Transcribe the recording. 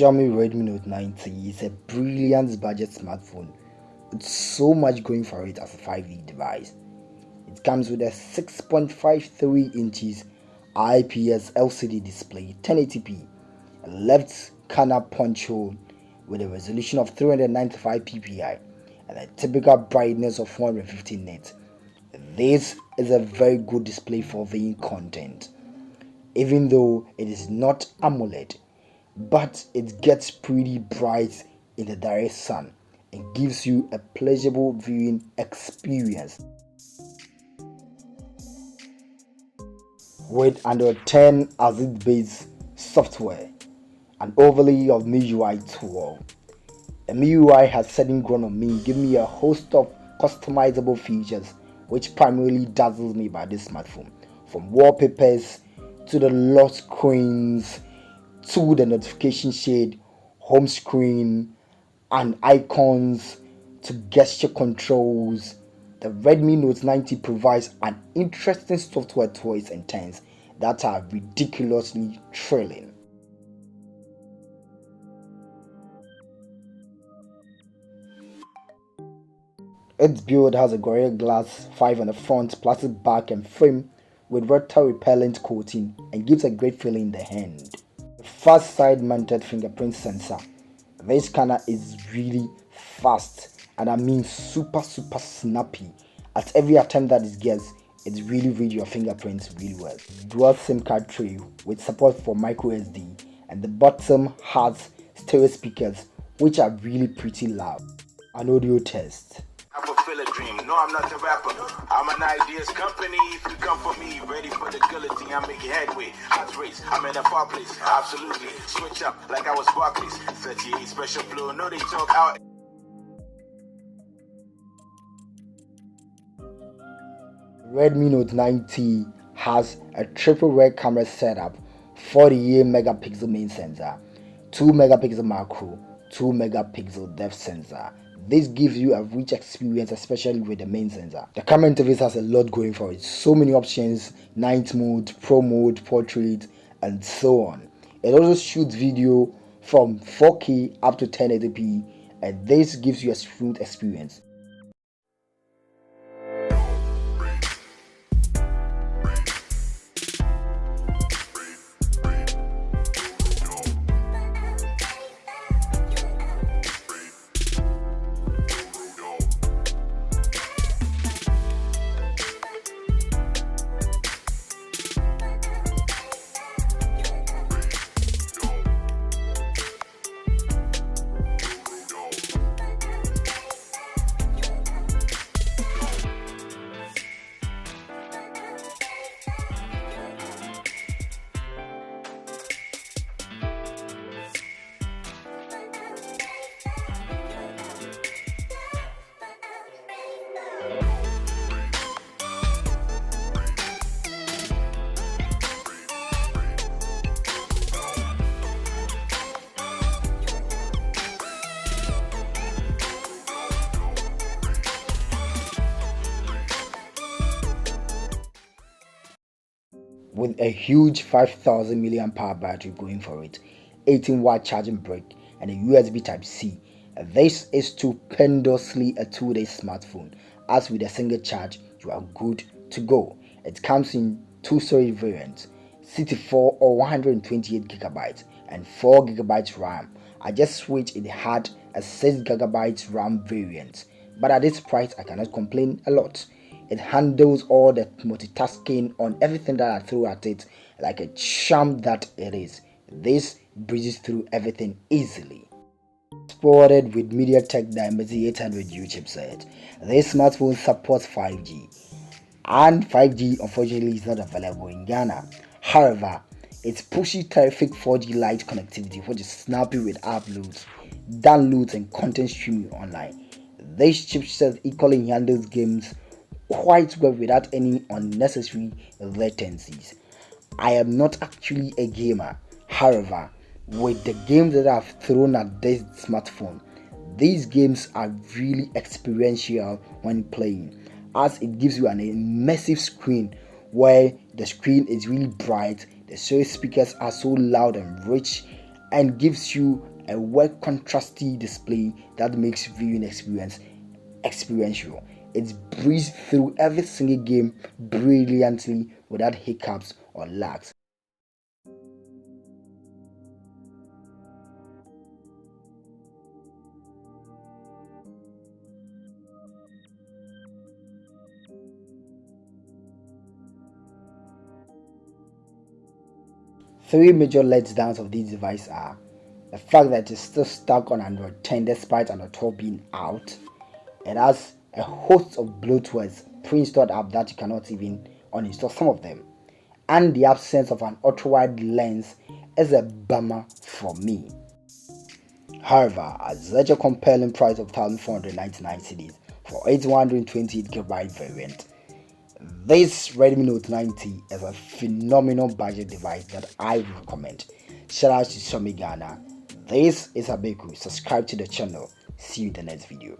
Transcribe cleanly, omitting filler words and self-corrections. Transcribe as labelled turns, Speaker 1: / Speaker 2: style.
Speaker 1: Xiaomi Redmi Note 90 is a brilliant budget smartphone with so much going for it as a 5D device. It comes with a 6.53 inches IPS LCD display, 1080p, a left corner punch hole with a resolution of 395 ppi and a typical brightness of 450 nits. This is a very good display for viewing content, even though it is not AMOLED, but it gets pretty bright in the direct sun and gives you a pleasurable viewing experience. With Android 10 as its base software, an overlay of MIUI 12. The MIUI has suddenly grown on me, giving me a host of customizable features which primarily dazzles me by this smartphone, from wallpapers to the lock screens to the notification shade, home screen, and icons to gesture controls. The Redmi Note 90 provides an interesting software twists and turns that are ridiculously thrilling. Its build has a Gorilla Glass 5 on the front, plastic back and frame with water repellent coating and gives a great feeling in the hand. A fast side mounted fingerprint sensor. This scanner is really fast, and I mean super snappy. At every attempt that it gets, it really reads your fingerprints really well. Dual SIM card tray with support for micro SD, and the bottom has stereo speakers which are really pretty loud. An audio test.
Speaker 2: I fulfill a dream. No, I'm not the rapper. I'm an ideas company. If you come for me, ready for the guillotine, I'm making headway. Hot race, I'm in a far place. Absolutely. Switch up like I was Barclays. 38 special flow. No, they talk out.
Speaker 1: Redmi Note 90 has a triple rear camera setup, 48 megapixel main sensor, 2 megapixel macro, 2 megapixel depth sensor. This gives you a rich experience, especially with the main sensor. The camera interface has a lot going for it. So many options: night mode, pro mode, portrait, and so on. It also shoots video from 4K up to 1080p, and this gives you a smooth experience. With a huge 5000 mAh battery going for it, 18-watt charging brick, and a USB Type-C. This is stupendously a 2-day smartphone, as with a single charge you are good to go. It comes in two storage variants, 64 or 128 GB and 4 GB RAM. I just switched, it had a 6 GB RAM variant, but at this price I cannot complain a lot. It handles all the multitasking on everything that I throw at it like a champ that it is. This breezes through everything easily. Supported with MediaTek Dimensity 800U chipset, this smartphone supports 5G, and 5G unfortunately is not available in Ghana. However, it pushes terrific 4G Lite connectivity, which is snappy with uploads, downloads, and content streaming online. This chipset equally handles games quite well without any unnecessary latencies. I am not actually a gamer. However, with the games that I've thrown at this smartphone, these games are really experiential when playing, as it gives you an immersive screen where the screen is really bright, the stereo speakers are so loud and rich, and gives you a wide contrasty display that makes viewing experiential. It breezes through every single game brilliantly without hiccups or lags. Three major letdowns of this device are the fact that it's still stuck on Android 10 despite Android 12 being out. It has a host of bloatwares pre-installed apps that you cannot even uninstall some of them. And the absence of an ultra-wide lens is a bummer for me. However, at such a compelling price of 1,499 cedis for 828GB variant, this Redmi Note 90 is a phenomenal budget device that I recommend. Shout out to Xiaomi Ghana. This is Abeku. Subscribe to the channel. See you in the next video.